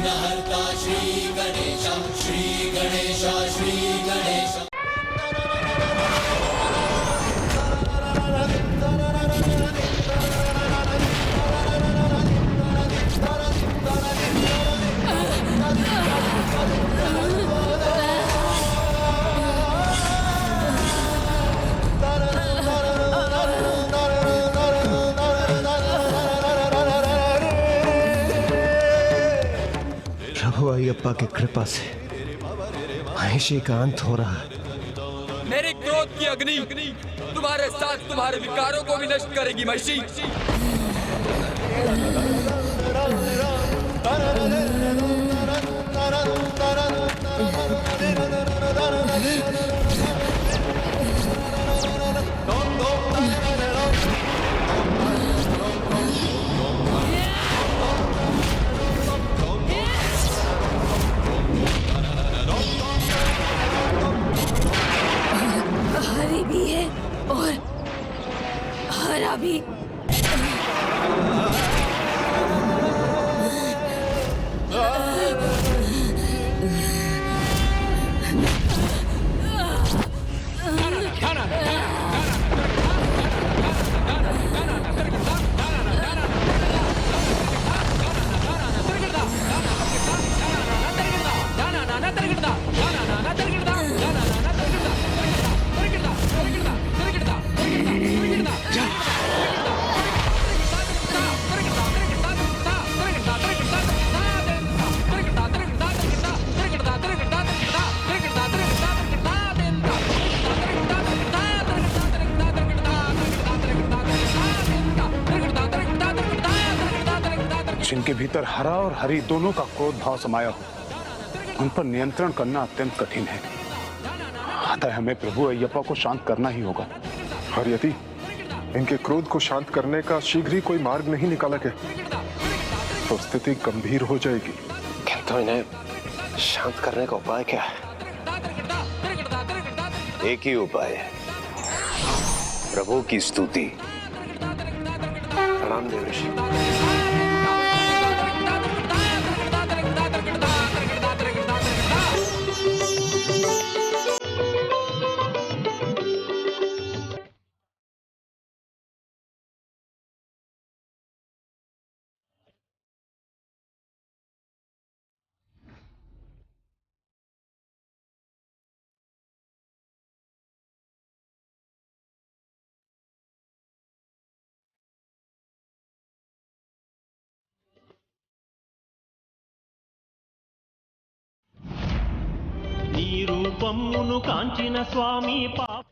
विघ्नहर्ता श्री गणेश, श्री गणेश, श्री गणेश। प्रभु अय्यप्पा की कृपा से महिषी का अंत हो रहा है। मेरे क्रोध की अग्नि तुम्हारे साथ तुम्हारे विकारों को भी नष्ट करेगी महिषी। हरी भी है और हरा भी। जिनके भीतर हरा और हरी दोनों का क्रोध भाव समाया हो, उन पर नियंत्रण करना अत्यंत कठिन है। अतः हमें प्रभु अय्यप्पा को शांत करना ही होगा। और यदि इनके क्रोध को शांत करने का शीघ्र ही कोई मार्ग नहीं निकाला गया तो स्थिति गंभीर हो जाएगी। किंतु इन्हें शांत करने का उपाय क्या है? एक ही उपाय है, प्रभु की स्तुति। प्रणाम देवर्षि। నీ రూపమును కాంచిన స్వామి పాప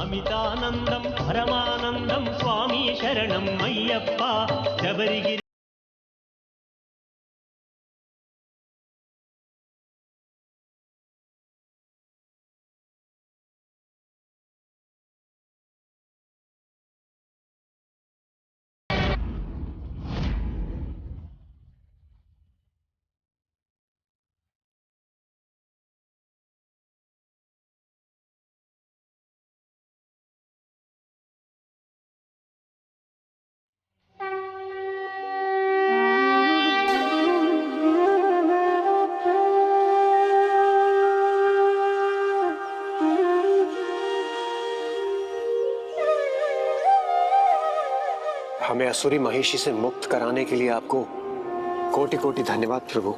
అమితానందం పరమానందం స్వామి శరణం అయ్యప్ప శబరిగిరి हमें असुरी महिषी से मुक्त कराने के लिए आपको कोटि कोटि धन्यवाद प्रभु।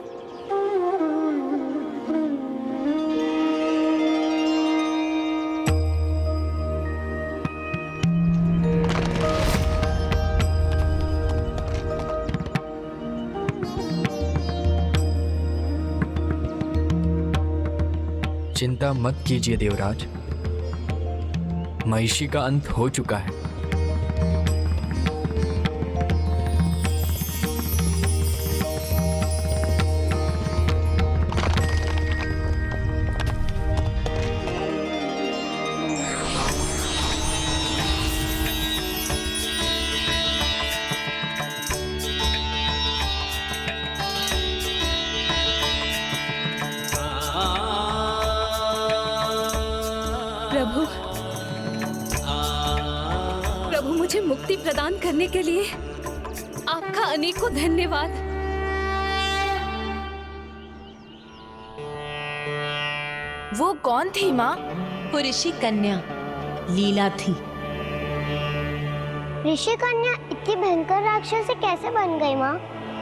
चिंता मत कीजिए देवराज, महिषी का अंत हो चुका है। प्रभु। प्रभु, मुझे मुक्ति प्रदान करने के लिए आपका अनेकों धन्यवाद। वो कौन थी माँ? वो ऋषि कन्या लीला थी। ऋषि कन्या इतनी भयंकर राक्षस कैसे बन गई माँ?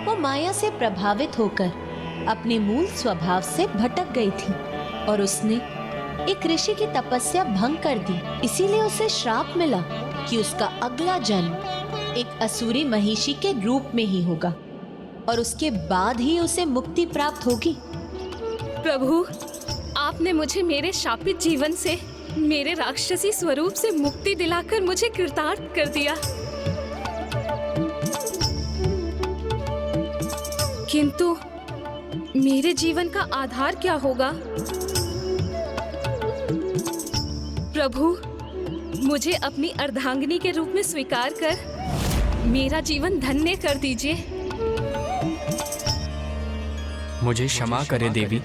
वो माया से प्रभावित होकर अपने मूल स्वभाव से भटक गई थी और उसने एक ऋषि की तपस्या भंग कर दी। इसीलिए उसे श्राप मिला कि उसका अगला जन्म एक असुरी महिषी के रूप में ही होगा और उसके बाद ही उसे मुक्ति प्राप्त होगी। प्रभु, आपने मुझे मेरे शापित जीवन से, मेरे राक्षसी स्वरूप से मुक्ति दिलाकर मुझे कृतार्थ कर दिया। किंतु मेरे जीवन का आधार क्या होगा? प्रभु, मुझे अपनी अर्धांगिनी के रूप में स्वीकार कर मेरा जीवन धन्य कर दीजिए। मुझे क्षमा करे देवी।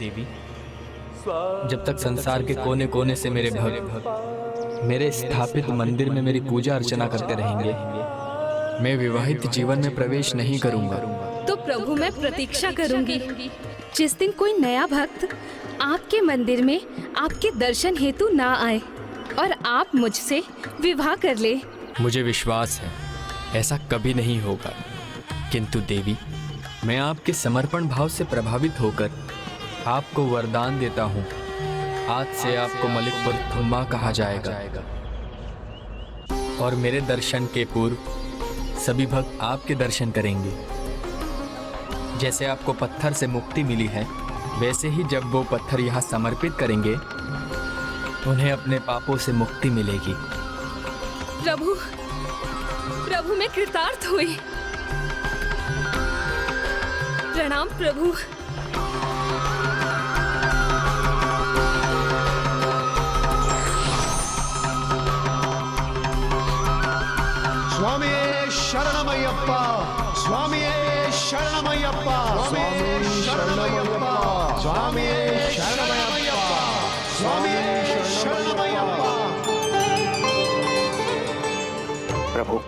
जब तक संसार के कोने कोने से मेरे भक्त मेरे स्थापित मंदिर में मेरी पूजा अर्चना करते रहेंगे, मैं विवाहित जीवन में प्रवेश नहीं करूंगा। तो प्रभु, मैं प्रतीक्षा करूंगी जिस दिन कोई नया भक्त आपके मंदिर में आपके दर्शन हेतु ना आए और आप मुझसे विवाह कर ले। मुझे विश्वास है ऐसा कभी नहीं होगा, किंतु देवी, मैं आपके समर्पण भाव से प्रभावित होकर आपको वरदान देता हूँ। आज से आपको मलिकपुर थुम्मा कहा जाएगा और मेरे दर्शन के पूर्व सभी भक्त आपके दर्शन करेंगे। जैसे आपको पत्थर से मुक्ति मिली है, वैसे ही जब वो पत्थर यहाँ समर्पित करेंगे, उन्हें अपने पापों से मुक्ति मिलेगी। प्रभु, प्रभु, मैं कृतार्थ हुई। प्रणाम प्रभु। स्वामी शरणमय्यप्पा, स्वामी शरणमय्यप्पा, स्वामी शरणमय्यप्पा, स्वामी शरणमय्यप्पा, स्वामी शरणमय्यप्पा। प्रभु,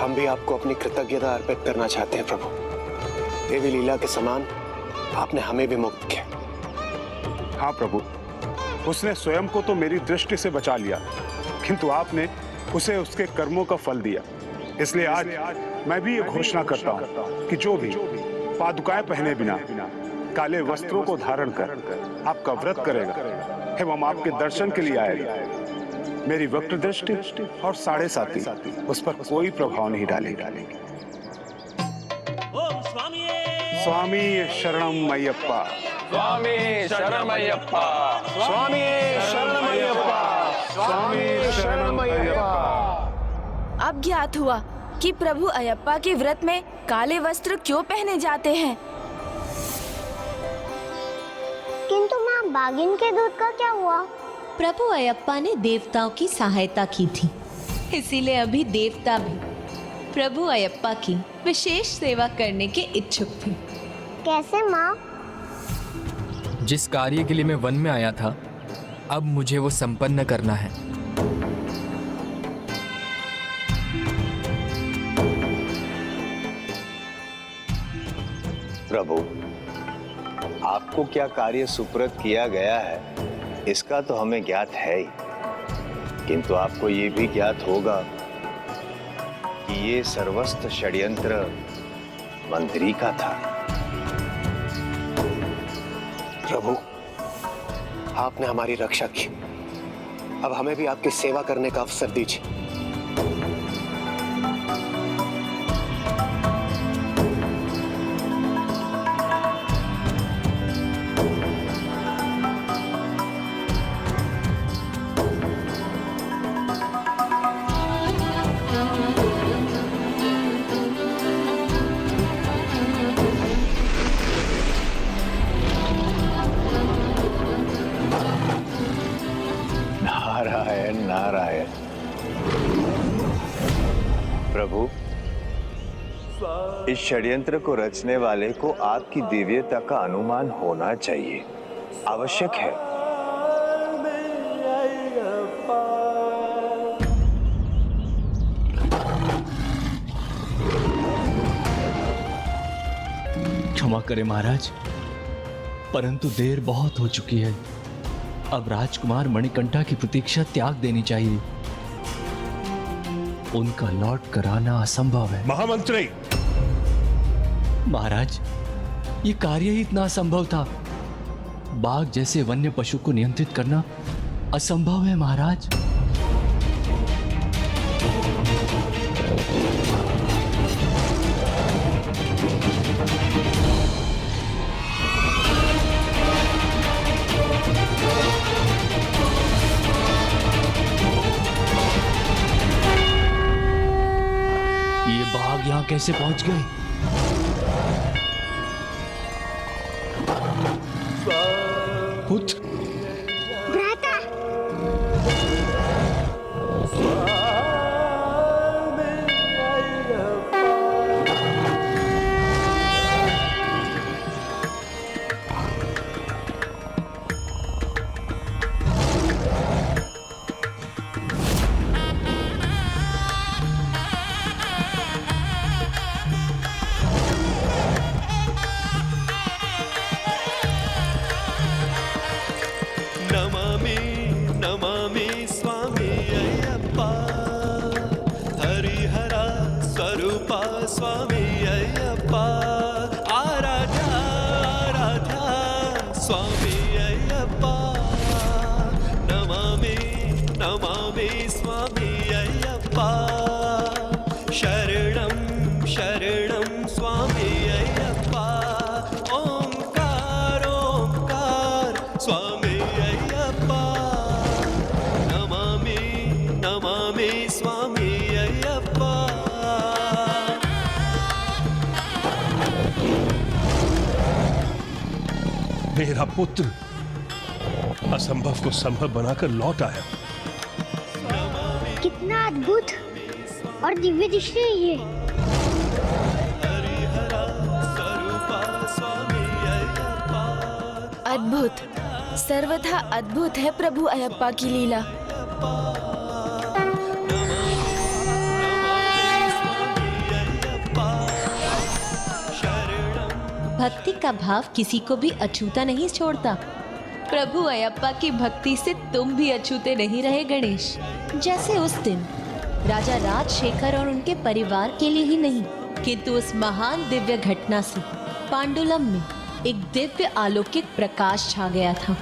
हम भी आपको अपनी कृतज्ञता अर्पित करना चाहते हैं। प्रभु, देवी लीला के समान आपने हमें भी मुक्त किया। हाँ प्रभु, उसने स्वयं को तो मेरी दृष्टि से बचा लिया, किंतु आपने उसे उसके कर्मों का फल दिया। इसलिए आज मैं भी ये घोषणा करता हूँ कि जो भी पादुकाएं पहने बिना काले वस्त्रों को धारण कर आपका व्रत करेगा एवं आपके दर्शन के लिए आएगा, मेरी वक्र दृष्टि और 7.5 उस पर कोई प्रभाव नहीं डालेगी। ओम स्वामी स्वामी शरणमय्यप्पा, स्वामी शरणमय्यप्पा, स्वामी शरणमय्यप्पा, स्वामी शरणमय्यप्पा। अब ज्ञात हुआ कि प्रभु अयप्पा के व्रत में काले वस्त्र क्यों पहने जाते हैं। किंतु माँ, बागिन के दूध का क्या हुआ? प्रभु अयप्पा ने देवताओं की सहायता की थी, इसीलिए अभी देवता भी प्रभु अयप्पा की विशेष सेवा करने के इच्छुक थे। कैसे माँ? जिस कार्य के लिए मैं वन में आया था, अब मुझे वो संपन्न करना है। प्रभु, आपको क्या कार्य सुपुर्द किया गया है इसका तो हमें ज्ञात है ही, किंतु आपको ये भी ज्ञात होगा कि ये सर्वस्व षड्यंत्र मंत्री का था। प्रभु, आपने हमारी रक्षा की, अब हमें भी आपकी सेवा करने का अवसर दीजिए। नारायण नारायण। प्रभु, इस षड्यंत्र को रचने वाले को आपकी दिव्यता का अनुमान होना चाहिए, आवश्यक है। क्षमा करें महाराज, परंतु देर बहुत हो चुकी है। अब राजकुमार मणिकंठा की प्रतीक्षा त्याग देनी चाहिए। उनका लौट कर आना असंभव है। महामंत्री! महाराज, ये कार्य ही इतना असंभव था। बाघ जैसे वन्य पशु को नियंत्रित करना असंभव है महाराज। ये बाघ यहां कैसे पहुंच गए? पुत्र, भ्राता, नमामि नमामि स्वामी अय्यप्पा, हरिहर स्वरूप स्वामी अय्यप्पा, आराध्या आराध्या स्वामी अय्यप्पा, नमामि नमामि स्वामी अय्यप्पा, शरणं शरणं स्वामी अय्यप्पा, ओंकार ओंकार स्वामी अय्यप्पा, नमामि नमामि स्वामी अय्यप्पा। मेरा पुत्र असंभव को संभव बनाकर लौट आया। कितना अद्भुत और दिव्य दृश्य है ये। अद्भुत, सर्वथा अद्भुत है प्रभु अयप्पा की लीला। भक्ति का भाव किसी को भी अछूता नहीं छोड़ता। प्रभु अयप्पा की भक्ति से तुम भी अछूते नहीं रहे गणेश। जैसे उस दिन राजा राजशेखर और उनके परिवार के लिए ही नहीं, किंतु उस महान दिव्य घटना से पांडुलम में एक दिव्य अलौकिक प्रकाश छा गया था।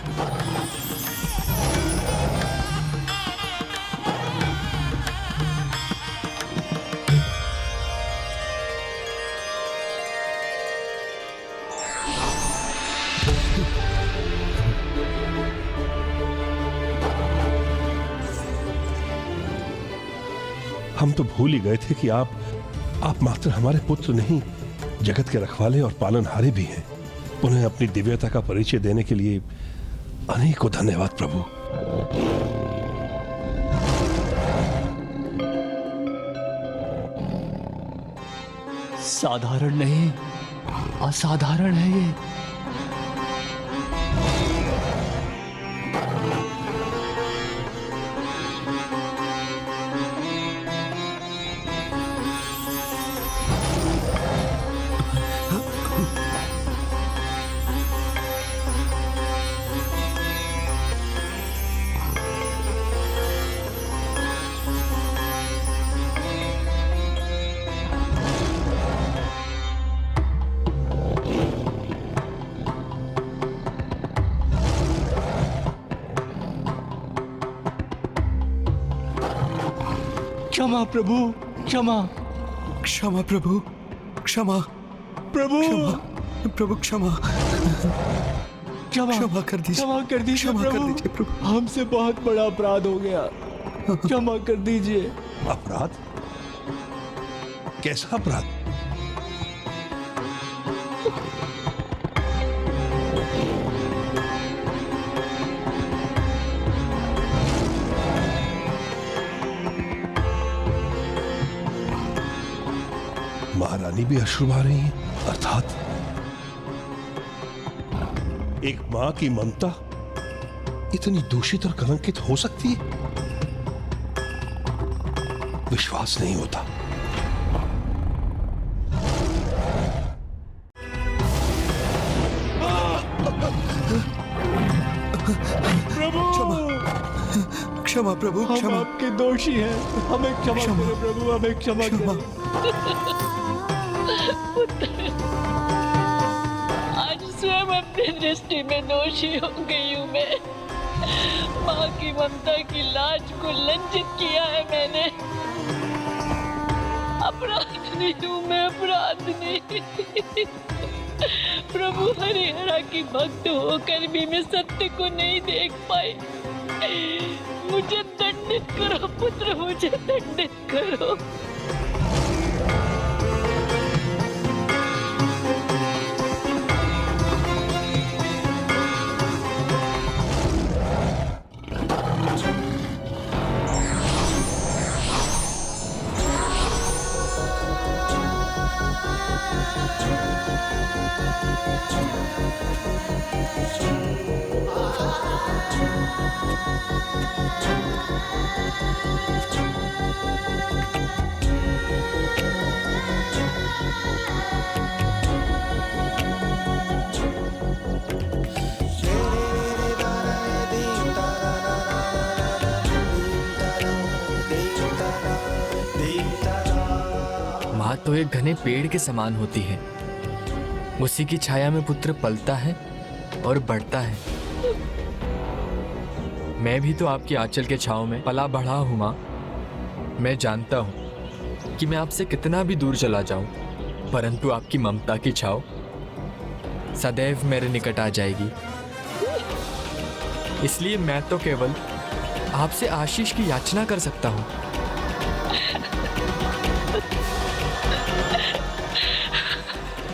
हम तो भूल ही गए थे कि आप मात्र हमारे पुत्र नहीं, जगत के रखवाले और पालनहारे भी हैं। उन्हें अपनी दिव्यता का परिचय देने के लिए अनेकों धन्यवाद प्रभु। साधारण नहीं, असाधारण है ये। क्षमा प्रभु, क्षमा क्षमा प्रभु, क्षमा प्रभु, प्रभु क्षमा क्षमा कर दीजिए, क्षमा कर दीजिए क्षमा कर दीजिए प्रभु। हमसे बहुत बड़ा अपराध हो गया, क्षमा कर दीजिए। अपराध? कैसा अपराध? महारानी भी अश्रु आ रही है, अर्थात एक मां की ममता इतनी दूषित और कलंकित हो सकती है? विश्वास नहीं होता। प्रभु क्षमा प्रभु, हम क्षमा। आपके दोषी हैं, हमें क्षमा करें प्रभु, हमें क्षमा करें। आज स्वयं अपनी दृष्टि में दोषी हो गई हूँ मैं। माँ की ममता की लाज को लज्जित किया है मैंने। अपराधी हूँ मैं, अपराधी। प्रभु हरिहरा की भक्त होकर भी मैं सत्य को नहीं देख पाई। मुझे दंडित करो पुत्र, मुझे दंडित करो। माँ तो एक घने पेड़ के समान होती है, उसी की छाया में पुत्र पलता है और बढ़ता है। मैं भी तो आपकी आंचल के छांव में पला बढ़ा हूँ माँ। मैं जानता हूँ कि मैं आपसे कितना भी दूर चला जाऊं, परंतु आपकी ममता की छाव सदैव मेरे निकट आ जाएगी। इसलिए मैं तो केवल आपसे आशीष की याचना कर सकता हूँ।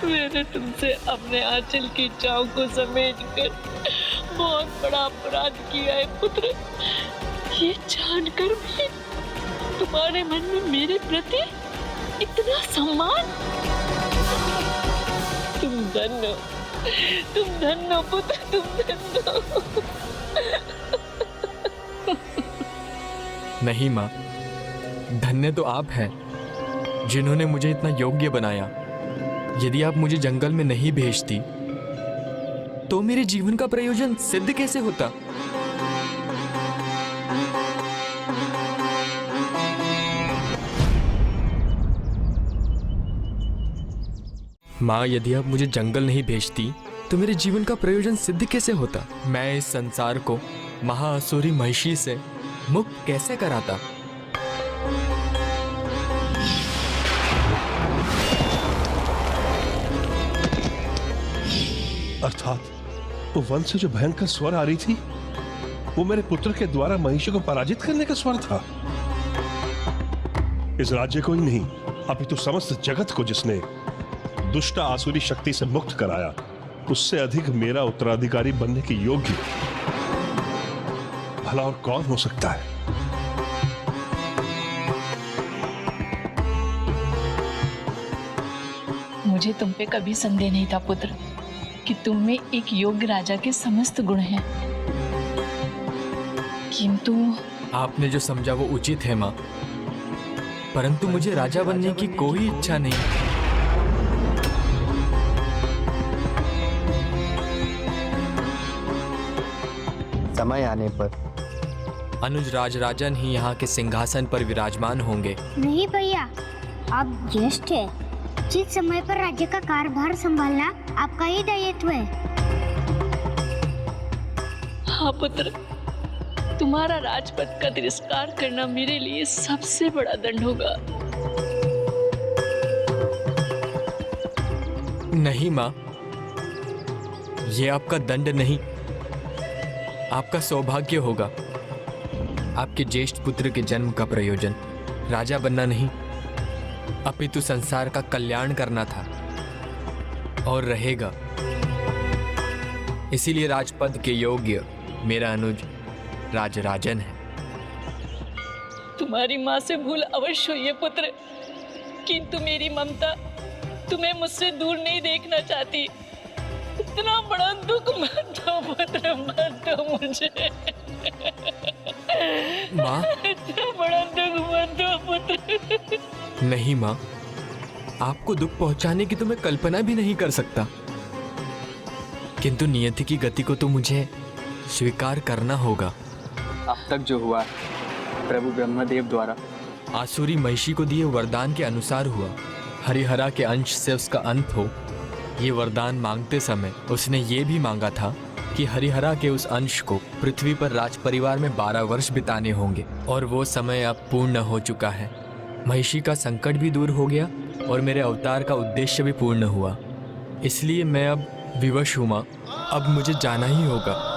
मैंने तुमसे अपने आंचल की छांव को समेटकर बहुत बड़ा अपराध किया है पुत्र। ये जानकर भी तुम्हारे मन में मेरे प्रति इतना सम्मान। तुम धन्य हो पुत्र, तुम धन्य हो। नहीं माँ, धन्य तो आप हैं जिन्होंने मुझे इतना योग्य बनाया। यदि आप मुझे जंगल में नहीं भेजती तो मेरे जीवन का प्रयोजन सिद्ध कैसे होता? माँ, यदि आप मुझे जंगल नहीं भेजती तो मेरे जीवन का प्रयोजन सिद्ध कैसे होता? मैं इस संसार को महाअसुरी महिषी से मुक्त कैसे कराता? अर्थात वो वन से जो भयंकर स्वर आ रही थी, वो मेरे पुत्र के द्वारा महिषी को पराजित करने का स्वर था। इस राज्य को ही नहीं, अपितु समस्त जगत को जिसने दुष्ट आसुरी शक्ति से मुक्त कराया, उससे अधिक मेरा उत्तराधिकारी बनने के योग्य भला और कौन हो सकता है? मुझे तुम पे कभी संदेह नहीं था पुत्र कि तुम में एक योग्य राजा के समस्त गुण हैं। किंतु आपने जो समझा वो उचित है माँ, परंतु मुझे राजा बनने की कोई इच्छा नहीं। समय आने पर अनुज राजराजन ही यहाँ के सिंहासन पर विराजमान होंगे। नहीं भैया, आप ज्येष्ठ हैं। जिस समय पर राज्य का कारभार संभालना आपका ही दायित्व है। हाँ पुत्र, तुम्हारा राजपद का तिरस्कार करना मेरे लिए सबसे बड़ा दंड होगा। नहीं माँ, ये आपका दंड नहीं, आपका सौभाग्य होगा। आपके ज्येष्ठ पुत्र के जन्म का प्रयोजन राजा बनना नहीं, अपितु संसार का कल्याण करना था और रहेगा। इसीलिए राजपद के योग्य मेरा अनुज राजराजन है। तुम्हारी माँ से भूल अवश्य हुई है पुत्र, किंतु मेरी ममता तुम्हें मुझसे दूर नहीं देखना चाहती। इतना बड़ा दुख मत दो पुत्र, मत दो मुझे। माँ, इतना बड़ा दुख मत दो पुत्र। नहीं माँ, आपको दुख पहुंचाने की तो मैं कल्पना भी नहीं कर सकता, किंतु नियति की गति को तो मुझे स्वीकार करना होगा। अब तक जो हुआ प्रभु ब्रह्मदेव द्वारा आसुरी महिषी को दिए वरदान के अनुसार हुआ। हरिहरा के अंश से उसका अंत हो। ये वरदान मांगते समय उसने ये भी मांगा था कि हरिहरा के उस अंश को पृथ्वी पर राज परिवार में 12 वर्ष बिताने होंगे, और वो समय अब पूर्ण हो चुका है। महिषी का संकट भी दूर हो गया और मेरे अवतार का उद्देश्य भी पूर्ण हुआ। इसलिए मैं अब विवश हूँ माँ, अब मुझे जाना ही होगा।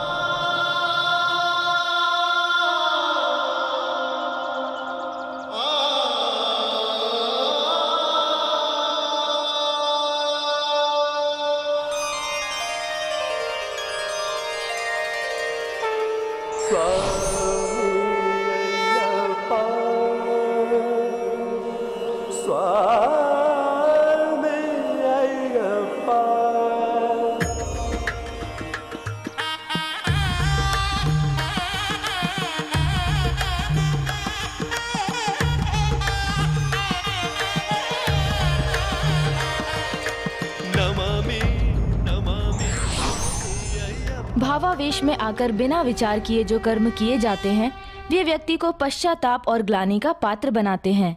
भावावेश में आकर बिना विचार किए जो कर्म किए जाते हैं वे व्यक्ति को पश्चाताप और ग्लानि का पात्र बनाते हैं।